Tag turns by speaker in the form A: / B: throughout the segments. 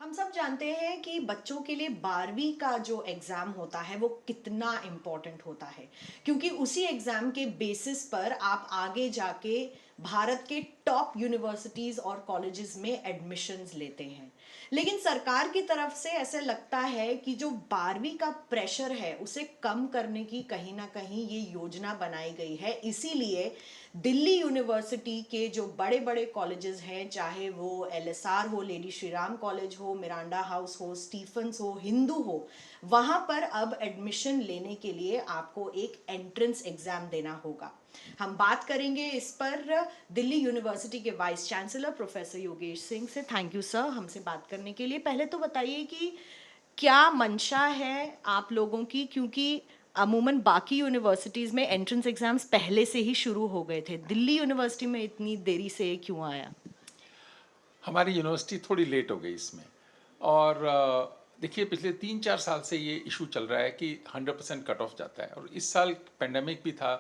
A: हम सब जानते हैं कि बच्चों के लिए 12वीं का जो एग्ज़ाम होता है वो कितना इम्पोर्टेंट होता है, क्योंकि उसी एग्ज़ाम के बेसिस पर आप आगे जाके भारत के टॉप यूनिवर्सिटीज़ और कॉलेजेस में एडमिशन्स लेते हैं। लेकिन सरकार की तरफ से ऐसे लगता है कि जो 12वीं का प्रेशर है उसे कम करने की कहीं ना कहीं ये योजना बनाई गई है। इसीलिए दिल्ली यूनिवर्सिटी के जो बड़े बड़े कॉलेजेस हैं, चाहे वो एलएसआर हो, लेडी श्री राम कॉलेज हो, मिरांडा हाउस हो, स्टीफंस हो, हिंदू हो, वहां पर अब एडमिशन लेने के लिए आपको एक एंट्रेंस एग्जाम देना होगा। हम बात करेंगे इस पर दिल्ली यूनिवर्सिटी के vice chancellor professor Yogesh Singh से। थैंक यू सर हमसे बात करने के लिए। पहले तो बताइए कि क्या मंशा है आप लोगों की, क्योंकि अमूमन बाकी यूनिवर्सिटीज़ में एंट्रेंस एग्जाम्स पहले से ही शुरू हो गए थे, दिल्ली यूनिवर्सिटी में इतनी देरी से क्यों आया?
B: हमारी यूनिवर्सिटी थोड़ी लेट हो गई इसमें। और देखिए, पिछले 3-4 साल से ये इशू चल रहा है कि 100% कट ऑफ जाता है, और इस साल पेंडेमिक भी था,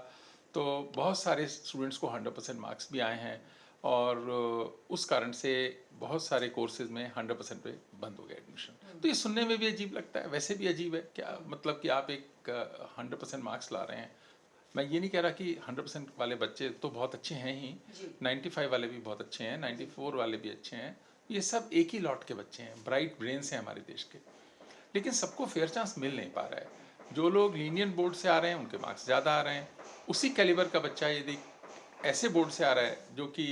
B: तो बहुत सारे स्टूडेंट्स को 100% मार्क्स भी आए हैं, और उस कारण से बहुत सारे कोर्सेज में 100% पे बंद हो गया एडमिशन। तो ये सुनने में भी अजीब लगता है, वैसे भी अजीब है। क्या मतलब कि आप एक 100% मार्क्स ला रहे हैं। मैं ये नहीं कह रहा कि 100% वाले बच्चे तो बहुत अच्छे हैं ही, 95 वाले भी बहुत अच्छे हैं, 94 वाले भी अच्छे हैं। ये सब एक ही लॉट के बच्चे हैं, ब्राइट ब्रेन्स हैं हमारे देश के। लेकिन सबको फेयर चांस मिल नहीं पा रहा है। जो लोग लीनियन बोर्ड से आ रहे हैं उनके मार्क्स ज़्यादा आ रहे हैं। उसी कैलिबर का बच्चा यदि ऐसे बोर्ड से आ रहा है जो कि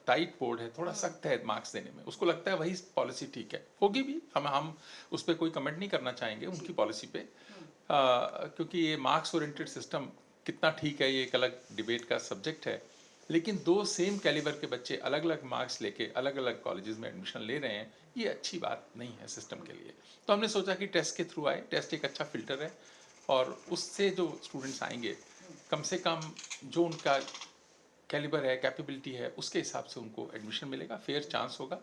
B: टाइट बोर्ड है, थोड़ा सख्त है मार्क्स देने में, उसको लगता है वही पॉलिसी ठीक है, होगी भी। हम उस पर कोई कमेंट नहीं करना चाहेंगे उनकी पॉलिसी पे, क्योंकि ये मार्क्स ओरिएंटेड सिस्टम कितना ठीक है ये एक अलग डिबेट का सब्जेक्ट है। लेकिन दो सेम कैलिबर के बच्चे अलग अलग मार्क्स लेके अलग अलग कॉलेजेस में एडमिशन ले रहे हैं, ये अच्छी बात नहीं है सिस्टम के लिए। तो हमने सोचा कि टेस्ट के थ्रू आए, टेस्ट एक अच्छा फिल्टर है, और उससे जो स्टूडेंट्स आएंगे कम से कम जो उनका कैलिबर है, कैपेबिलिटी है, उसके हिसाब से उनको एडमिशन मिलेगा, फेयर चांस होगा,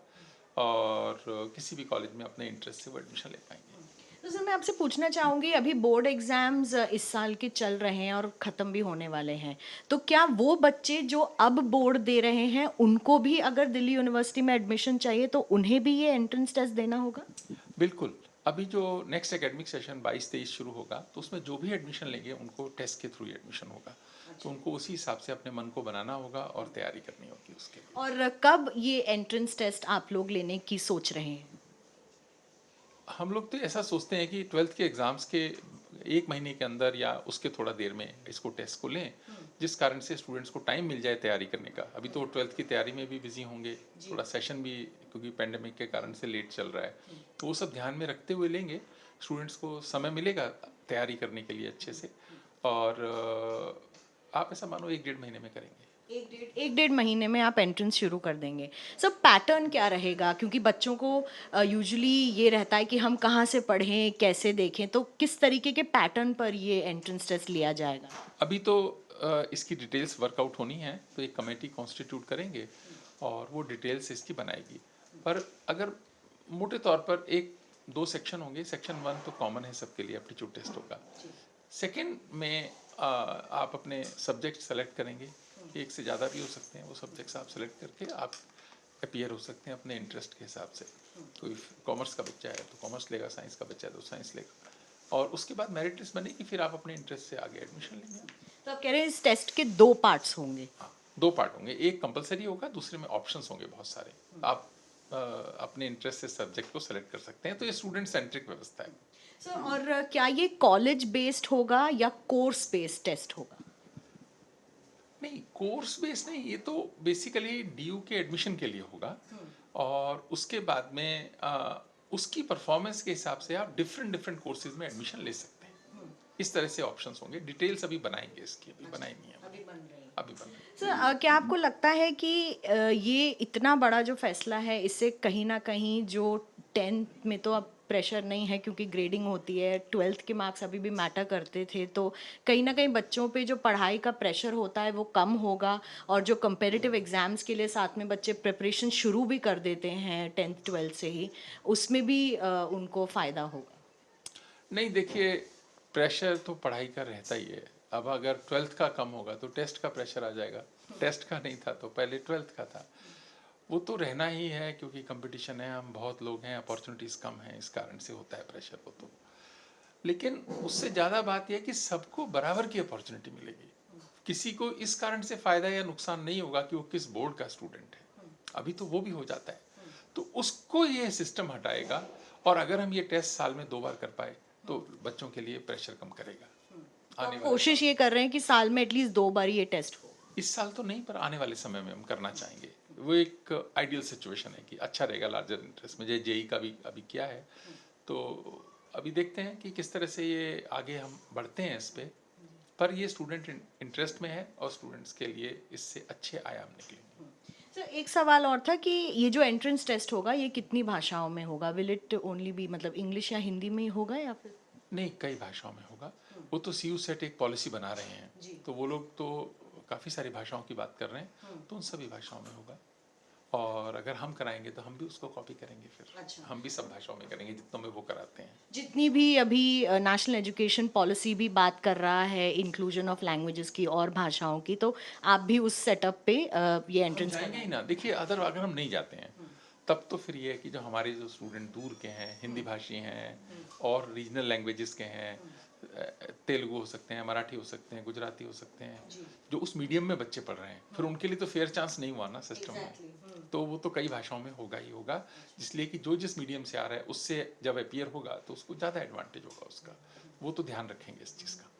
B: और किसी भी कॉलेज में अपने इंटरेस्ट से वो एडमिशन ले पाएंगे।
A: तो सर मैं आपसे पूछना चाहूँगी, अभी बोर्ड एग्जाम्स इस साल के चल रहे हैं और ख़त्म भी होने वाले हैं, तो क्या वो बच्चे जो अब बोर्ड दे रहे हैं उनको भी अगर दिल्ली यूनिवर्सिटी में एडमिशन चाहिए तो उन्हें भी ये एंट्रेंस टेस्ट देना होगा?
B: बिल्कुल। अभी जो नेक्स्ट एकेडमिक सेशन 22-23 शुरू होगा, तो उसमें जो भी एडमिशन लेंगे उनको टेस्ट के थ्रू ही एडमिशन होगा। तो उनको उसी हिसाब से अपने मन को बनाना होगा और तैयारी करनी होगी उसके लिए।
A: और कब ये एंट्रेंस टेस्ट आप लोग लेने की सोच रहे हैं?
B: हम लोग तो ऐसा सोचते हैं कि 12th के एग्ज़ाम्स के 1 महीने के अंदर या उसके थोड़ा देर में इसको टेस्ट को लें, जिस कारण से स्टूडेंट्स को टाइम मिल जाए तैयारी करने का। अभी तो 12th की तैयारी में भी बिजी होंगे, थोड़ा सेशन भी क्योंकि पेंडेमिक के कारण से लेट चल रहा है, तो वो सब ध्यान में रखते हुए लेंगे। स्टूडेंट्स को समय मिलेगा तैयारी करने के लिए अच्छे से, और आप ऐसा मानो 1-1.5 महीने में करेंगे।
A: एक डेढ़ महीने में आप एंट्रेंस शुरू कर देंगे। सब पैटर्न क्या रहेगा, क्योंकि बच्चों को यूजुअली ये रहता है कि हम कहाँ से पढ़ें, कैसे देखें, तो किस तरीके के पैटर्न पर ये एंट्रेंस टेस्ट लिया जाएगा?
B: अभी तो इसकी डिटेल्स वर्कआउट होनी है, तो एक कमेटी कॉन्स्टिट्यूट करेंगे और वो डिटेल्स इसकी बनाएगी। पर अगर मोटे तौर पर एक दो सेक्शन होंगे। सेक्शन 1 तो कॉमन है सबके लिए, एप्टीट्यूड टेस्ट होगा। सेकंड में आप अपने सब्जेक्ट सेलेक्ट करेंगे, एक से ज़्यादा भी हो सकते हैं वो सब्जेक्ट्स, आप सेलेक्ट करके आप अपीयर हो सकते हैं अपने इंटरेस्ट के हिसाब से। कोई कॉमर्स का बच्चा है तो कॉमर्स लेगा, साइंस का बच्चा है तो साइंस लेगा, और उसके बाद मेरिट लिस्ट बनेगी, फिर आप अपने इंटरेस्ट से आगे एडमिशन लेंगे।
A: तो आप कह रहे हैं इस टेस्ट के दो पार्ट्स होंगे?
B: हाँ, दो पार्ट होंगे, एक कंपलसरी होगा, दूसरे में ऑप्शंस होंगे बहुत सारे। आप अपने इंटरेस्ट से सब्जेक्ट को सेलेक्ट कर सकते हैं, तो ये स्टूडेंट सेंट्रिक व्यवस्था है।
A: सर और क्या ये कॉलेज बेस्ड होगा या कोर्स बेस्ड टेस्ट होगा?
B: नहीं, कोर्स बेस नहीं, ये तो बेसिकली डीयू के एडमिशन के लिए होगा, और उसके बाद में उसकी परफॉर्मेंस के हिसाब से आप डिफरेंट डिफरेंट कोर्सेज में एडमिशन ले सकते हैं। इस तरह से ऑप्शंस होंगे। डिटेल्स अभी बनाएंगे इसकी, अभी बनाई नहीं है, अभी बन रही है।
A: सर क्या आपको लगता है कि ये इतना बड़ा जो फैसला है इससे कहीं ना कहीं जो टेंथ में तो अब प्रेशर नहीं है क्योंकि ग्रेडिंग होती है, ट्वेल्थ के मार्क्स अभी भी मैटर करते थे, तो कहीं ना कहीं बच्चों पे जो पढ़ाई का प्रेशर होता है वो कम होगा, और जो कंपेरेटिव एग्जाम्स के लिए साथ में बच्चे प्रिपरेशन शुरू भी कर देते हैं टेंथ ट्वेल्थ से ही, उसमें भी उनको फ़ायदा होगा?
B: नहीं, देखिए, प्रेशर तो पढ़ाई का रहता ही है। अब अगर 12th का कम होगा तो टेस्ट का प्रेशर आ जाएगा। टेस्ट का नहीं था तो पहले 12th का था। वो तो रहना ही है क्योंकि कंपटीशन है, हम बहुत लोग हैं, अपॉर्चुनिटीज़ कम हैं, इस कारण से होता है प्रेशर। वो तो, लेकिन उससे ज़्यादा बात यह है कि सबको बराबर की अपॉर्चुनिटी मिलेगी। किसी को इस कारण से फ़ायदा या नुकसान नहीं होगा कि वो किस बोर्ड का स्टूडेंट है, अभी तो वो भी हो जाता है। तो उसको ये सिस्टम हटाएगा, और अगर हम ये टेस्ट साल में 2 बार कर पाए तो बच्चों के लिए प्रेशर कम करेगा।
A: तो
B: आने
A: आप
B: वाले
A: कोशिश ये कर रहे हैं कि साल में एटलीस्ट 2 बार ये टेस्ट हो।
B: इस साल तो नहीं, पर आने वाले समय में हम करना चाहेंगे। वो एक आइडियल सिचुएशन है कि अच्छा रहेगा लार्जर इंटरेस्ट में। जेई का भी अभी किया है, तो अभी देखते हैं कि किस तरह से ये आगे हम बढ़ते हैं इस पे। पर ये स्टूडेंट इंटरेस्ट में है और स्टूडेंट्स के लिए इससे अच्छे आयाम निकलेंगे।
A: सर एक सवाल और था कि ये जो एंट्रेंस टेस्ट होगा ये कितनी भाषाओं में होगा? विल इट ओनली बी मतलब इंग्लिश या हिंदी में ही होगा या फिर?
B: नहीं, कई भाषाओं में होगा। वो तो सीयू सेट एक पॉलिसी बना रहे हैं, तो वो लोग तो काफ़ी सारी भाषाओं की बात कर रहे हैं, तो उन सभी भाषाओं में होगा। और अगर हम कराएंगे तो हम भी उसको कॉपी करेंगे, फिर
A: अच्छा।
B: हम भी सब भाषाओं में करेंगे जितनों में वो कराते हैं।
A: जितनी भी अभी नेशनल एजुकेशन पॉलिसी भी बात कर रहा है इंक्लूजन ऑफ लैंग्वेजेस की और भाषाओं की, तो आप भी उस सेटअप पे ये
B: हम
A: एंट्रेंस
B: जाएंगे ही ना। देखिए, अगर हम नहीं जाते हैं तब तो फिर ये है कि जो हमारे जो स्टूडेंट दूर के हैं, हिंदी भाषी हैं और रीजनल लैंग्वेजेस के हैं, तेलुगु हो सकते हैं, मराठी हो सकते हैं, गुजराती हो सकते हैं, जो उस मीडियम में बच्चे पढ़ रहे हैं, फिर उनके लिए तो फेयर चांस नहीं हुआ ना सिस्टम में। तो वो तो कई भाषाओं में होगा ही होगा, इसलिए कि जो जिस मीडियम से आ रहा है उससे जब अपीयर होगा तो उसको ज़्यादा एडवांटेज होगा उसका। वो तो ध्यान रखेंगे इस चीज़ का।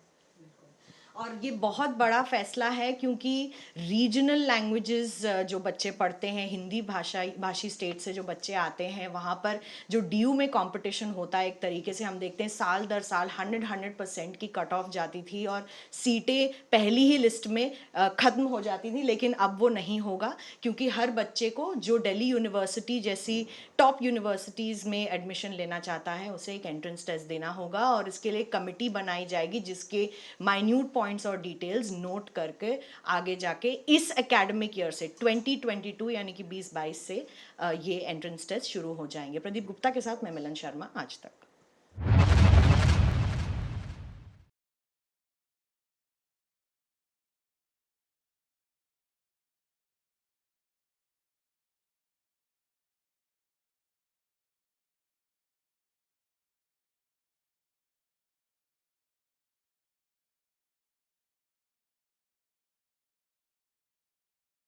A: और ये बहुत बड़ा फैसला है क्योंकि रीजनल लैंग्वेजेस जो बच्चे पढ़ते हैं, हिंदी भाषी स्टेट से जो बच्चे आते हैं, वहाँ पर जो डीयू में कंपटीशन होता है, एक तरीके से हम देखते हैं साल दर साल 100% की कट ऑफ जाती थी और सीटें पहली ही लिस्ट में ख़त्म हो जाती थी। लेकिन अब वो नहीं होगा क्योंकि हर बच्चे को जो दिल्ली यूनिवर्सिटी जैसी टॉप यूनिवर्सिटीज़ में एडमिशन लेना चाहता है उसे एक एंट्रेंस टेस्ट देना होगा, और इसके लिए कमिटी बनाई जाएगी जिसके माइन्यूट पॉइंट्स और डिटेल्स नोट करके आगे जाके इस एकेडमिक ईयर से 2022 यानी कि 2022 से ये एंट्रेंस टेस्ट शुरू हो जाएंगे। प्रदीप गुप्ता के साथ मैं मिलन शर्मा, आज तक।